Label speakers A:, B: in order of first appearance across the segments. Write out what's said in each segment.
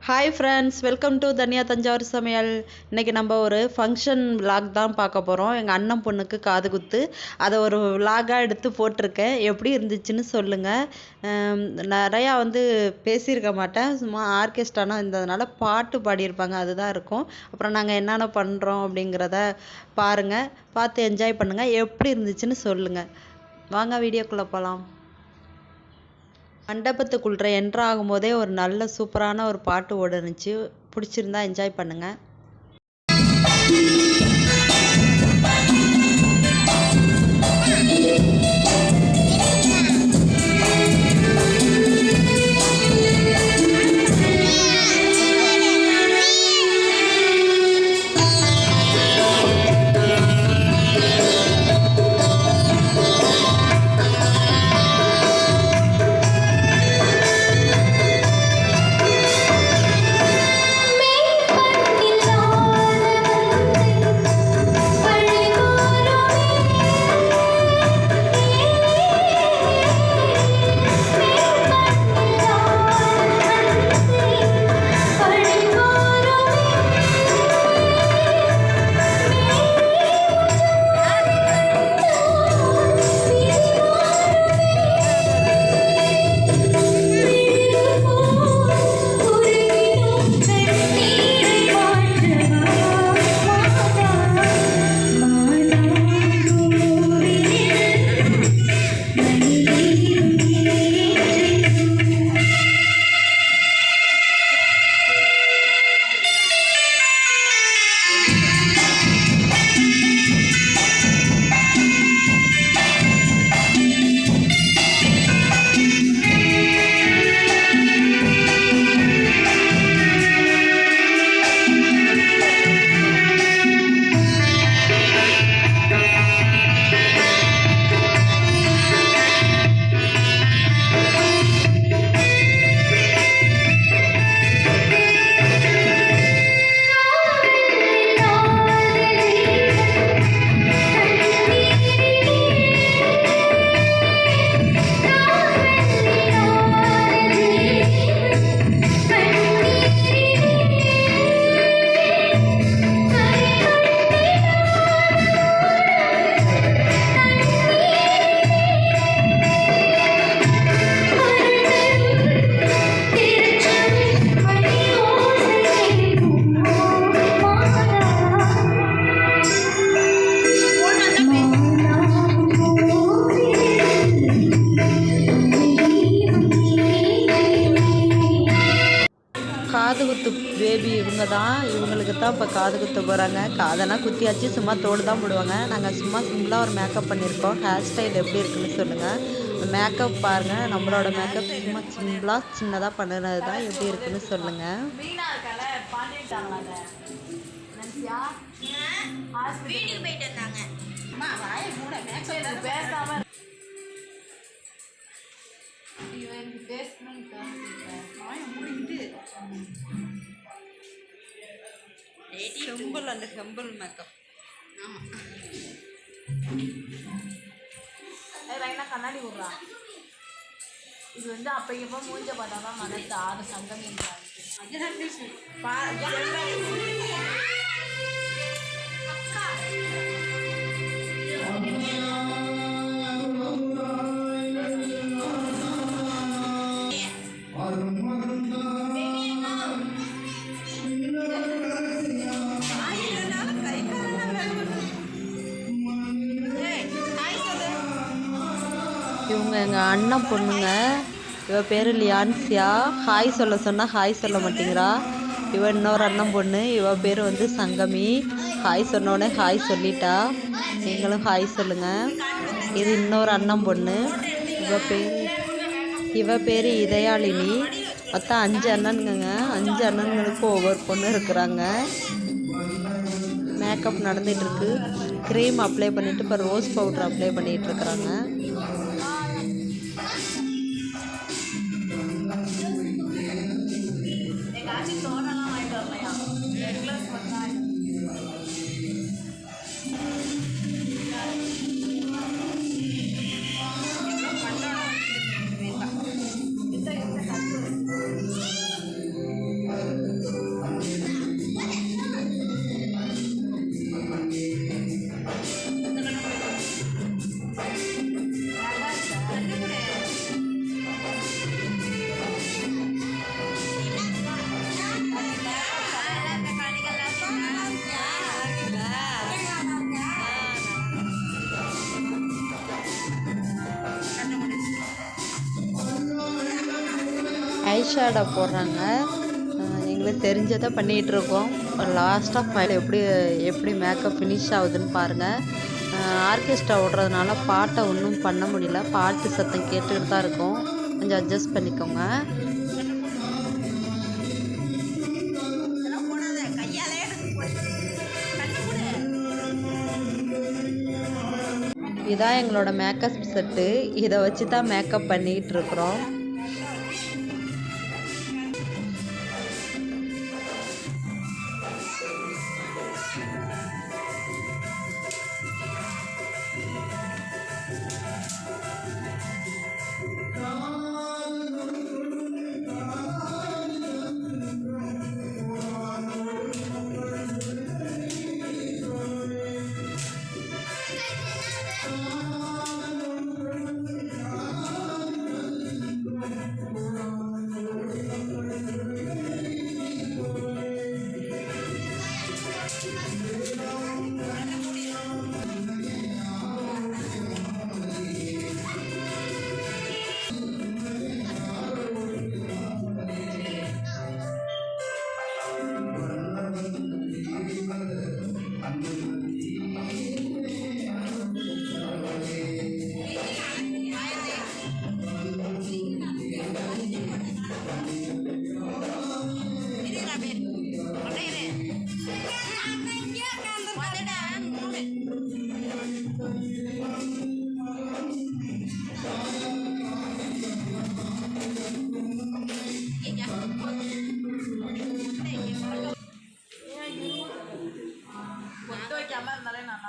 A: Hi friends, welcome to தனியா தஞ்சாவூர் சமையல். இன்றைக்கி நம்ம ஒரு ஃபங்க்ஷன் விலாக் தான் பார்க்க போகிறோம். எங்கள் அண்ணன் பொண்ணுக்கு காது குத்து, அதை ஒரு விலாகாக எடுத்து போட்டிருக்கேன். எப்படி இருந்துச்சுன்னு சொல்லுங்கள். நிறையா பேசியிருக்க மாட்டேன், சும்மா ஆர்கெஸ்ட்ரானா இருந்ததுனால பாட்டு பாடியிருப்பாங்க, அதுதான் இருக்கும். அப்புறம் நாங்கள் என்னென்ன பண்ணுறோம் அப்படிங்கிறத பாருங்கள், பார்த்து என்ஜாய் பண்ணுங்கள். எப்படி இருந்துச்சுன்னு சொல்லுங்கள். வாங்க வீடியோக்குள்ளே போகலாம். மண்டபத்துக்குள்ளே என்ட்ரு ஆகும்போதே ஒரு நல்ல சூப்பரான ஒரு பாட்டு ஓடுனுச்சு. பிடிச்சிருந்தா என்ஜாய் பண்ணுங்கள். காது குத்து பேபி இவங்களுக்கு தான் இப்போ காது குத்த போகிறாங்க. காதெல்லாம் குத்தியாச்சு, சும்மா தோடு தான் போடுவாங்க. நாங்கள் சும்மா சிம்பிளாக ஒரு மேக்கப் பண்ணியிருக்கோம். ஹேர் ஸ்டைல் எப்படி இருக்குன்னு சொல்லுங்கள். மேக்கப் பாருங்கள், நம்மளோட மேக்கப் சும்மா சிம்பிளாக சின்னதாக பண்ணுறது தான். எப்படி இருக்குன்னு சொல்லுங்கள். செம்பிள் அண்ட் செம்பிள் மேக்கப்.
B: கண்ணாடி விடுறா. இது அப்ப எப்போ மூஞ்ச பார்த்தாதான் மனசு ஆறு சங்கமே.
A: இவங்க எங்கள் அண்ணன் பொண்ணுங்க. இவ பேர் லியான்சியா. ஹாய் சொல்ல சொன்னால் ஹாய் சொல்ல மாட்டேங்கிறா. இவ இன்னொரு அண்ணன் பொண்ணு. இவ பேர் சங்கமி. ஹாய் சொன்னோடனே ஹாய் சொல்லிட்டா. நீங்களும் ஹாய் சொல்லுங்கள். இது இன்னொரு அண்ணன் பொண்ணு. இவ பேர் இதயாளினி. மொத்தம் 5 அண்ணனுங்க. 5 அண்ணன்களுக்கும் ஒவ்வொரு பொண்ணு இருக்கிறாங்க. மேக்கப் நடந்துகிட்ருக்கு. க்ரீம் அப்ளை பண்ணிவிட்டு இப்போ ரோஸ் பவுட்ரு அப்ளை பண்ணிகிட்ருக்குறாங்க. ஐ ஷேடோ போடுறாங்க. எங்களுக்கு தெரிஞ்சதை பண்ணிகிட்ருக்கோம். லாஸ்ட்டாக ஃபைனல் எப்படி மேக்கப் ஃபினிஷ் ஆகுதுன்னு பாருங்கள். ஆர்கெஸ்ட்ரா ஓடுறதுனால பாட்டை ஒன்றும் பண்ண முடியல. பாட்டு சத்தம் கேட்டுக்கிட்டு தான் இருக்கும். கொஞ்சம் அட்ஜஸ்ட் பண்ணிக்கோங்க. இதான் எங்களோட மேக்கப் செட்டு. இதை வச்சு தான் மேக்கப் பண்ணிகிட்டு இருக்கிறோம்.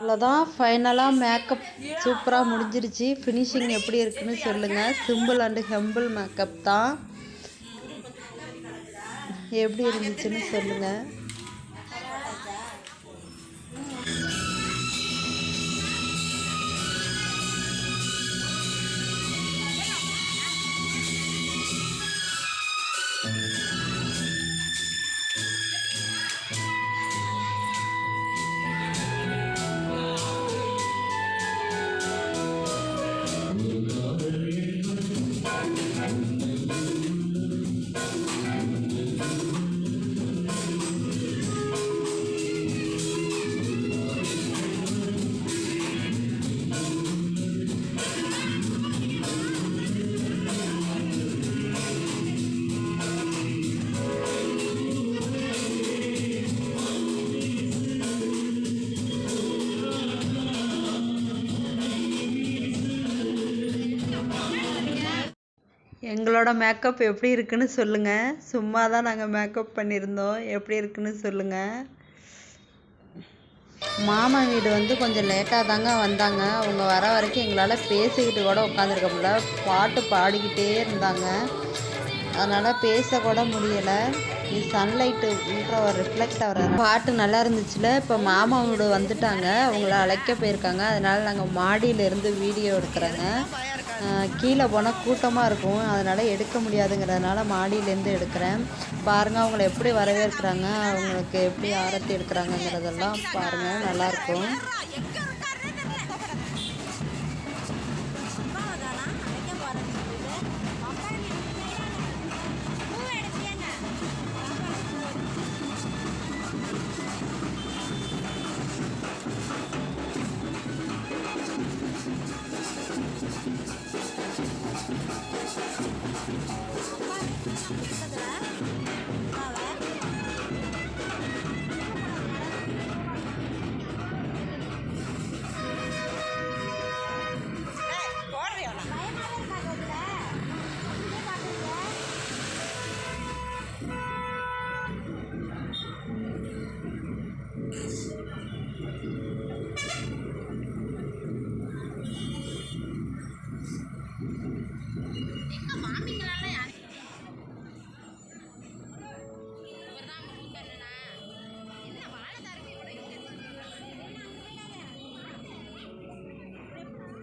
A: அவ்வளோதான், ஃபைனலாக மேக்கப் சூப்பராக முடிஞ்சிருச்சு. ஃபினிஷிங் எப்படி இருக்குன்னு சொல்லுங்கள். சிம்பிள் அண்டு ஹெம்பிள் மேக்கப் தான். எப்படி இருந்துச்சுன்னு சொல்லுங்கள். எங்களோட மேக்கப் எப்படி இருக்குன்னு சொல்லுங்கள். சும்மா தான் நாங்கள் மேக்கப் பண்ணியிருந்தோம். எப்படி இருக்குன்னு சொல்லுங்கள். மாமா வீடு வந்து கொஞ்சம் லேட்டாக தாங்க வந்தாங்க. அவங்க வர வரைக்கும் எங்களால் பேசிக்கிட்டு கூட உட்காந்துருக்க முடியல. பாட்டு பாடிக்கிட்டே இருந்தாங்க. அதனால் பேசக்கூட முடியலை. இது சன்லைட்டு உள்ள ஒரு ரிஃப்ளெக்ட் ஆகிற பாட்டு நல்லா இருந்துச்சுல. இப்போ மாமா வீடு வந்துட்டாங்க. அவங்கள அழைக்க போயிருக்காங்க. அதனால் நாங்கள் மாடியிலேருந்து வீடியோ எடுக்கிறேங்க. கீழே போனால் கூட்டமாக இருக்கும். அதனால் எடுக்க முடியாதுங்கிறதுனால மாடியிலேருந்து எடுக்கிறேன். பாருங்கள் அவங்கள எப்படி வரவேற்கிறாங்க, அவங்களுக்கு எப்படி ஆரத்தி எடுக்கிறாங்கங்கிறதெல்லாம் பாருங்கள், நல்லாயிருக்கும்.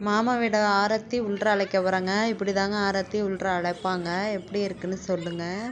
A: மாமா வீட ஆரத்தி உள்ற அழைக்க போகிறாங்க. இப்படி தாங்க ஆரத்தி உள்ற அழைப்பாங்க. எப்படி இருக்குன்னு சொல்லுங்கள்.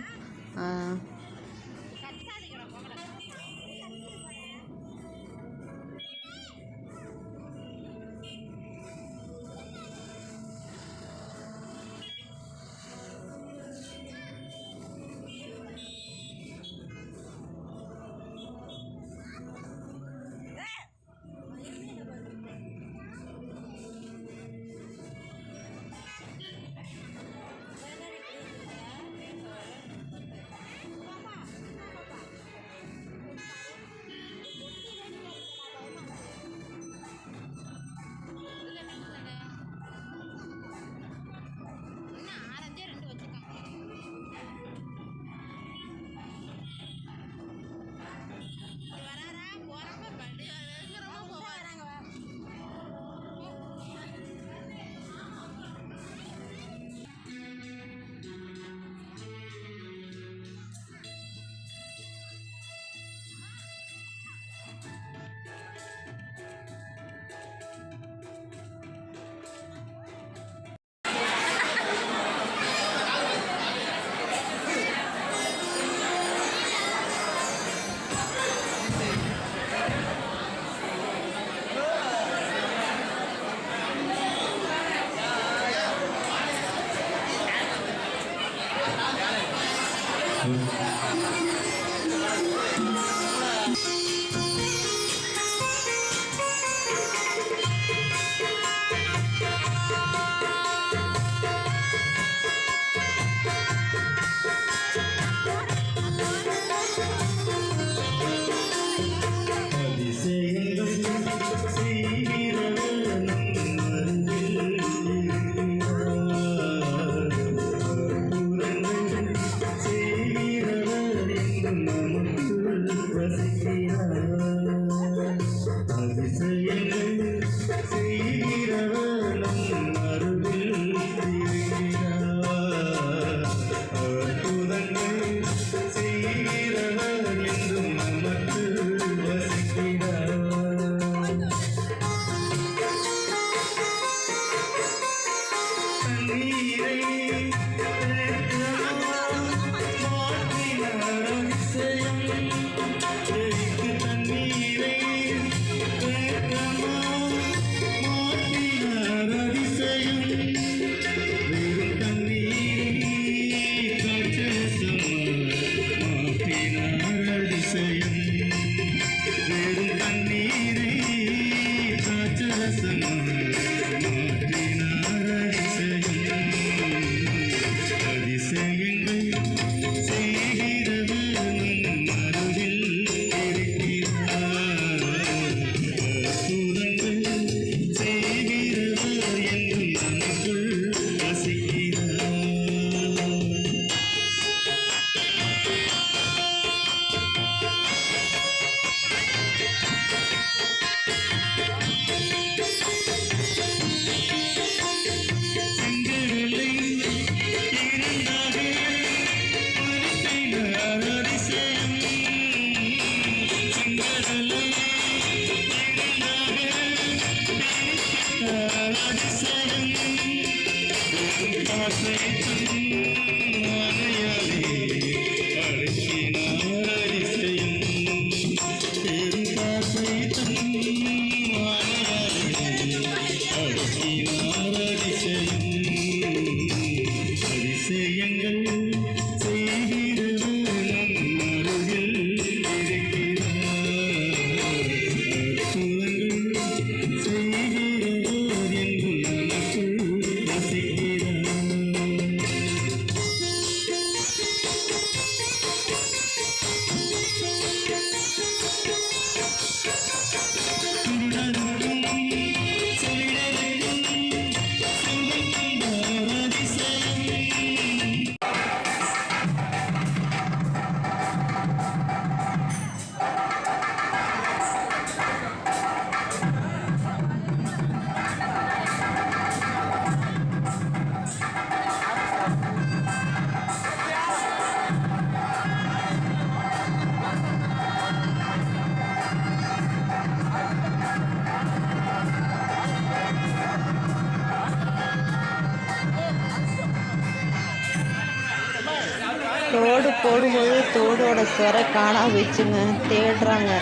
A: தோடு போடும்போது தோடோட சொரை காணாம போயிடுச்சுங்க, தேடுறாங்க.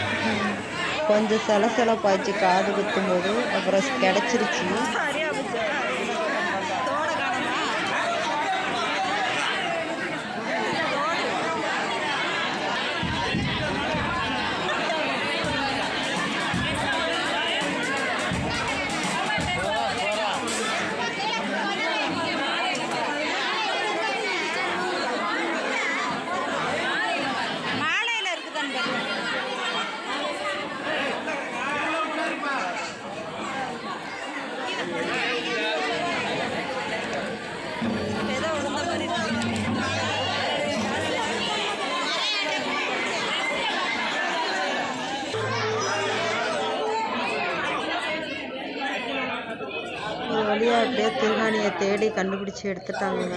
A: கொஞ்சம் சலசலப்பாச்சு காது குத்தும்போது, அப்புறம் கிடச்சிருச்சு. எப்படியோ திருகாணியை தேடி கண்டுபிடிச்சி எடுத்துட்டாங்க.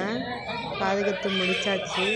A: காது குத்து முடிச்சாச்சு.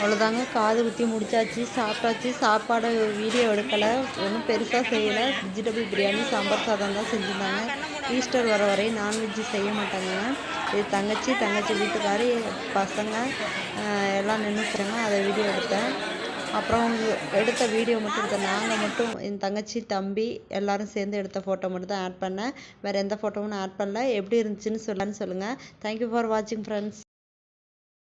A: அவ்வளோதாங்க, காது குத்தி முடிச்சாச்சு, சாப்பிட்டாச்சு. சாப்பாடு வீடியோ எடுக்கலை, ஒன்றும் பெருசாக செய்யலை. வெஜிடபிள் பிரியாணி, சாம்பார் சாதம் தான் செஞ்சுருந்தாங்க. ஈஸ்டர் வர வரை நான்வெஜ்ஜு செய்ய மாட்டாங்க. இது தங்கச்சி வீட்டுக்காரி, பசங்க எல்லாம் நின்றுச்சாங்க. அதை வீடியோ எடுத்தேன். அப்புறம் எடுத்த வீடியோ மட்டும் எடுத்தேன். நாங்கள் மட்டும் என் தங்கச்சி, தம்பி எல்லோரும் சேர்ந்து எடுத்த ஃபோட்டோ மட்டும் தான் ஆட் பண்ணேன். வேறு எந்த ஃபோட்டோவும் நான் ஆட் பண்ணல. எப்படி இருந்துச்சுன்னு சொல்லுங்கள். தேங்க்யூ ஃபார் வாட்சிங் ஃப்ரெண்ட்ஸ்.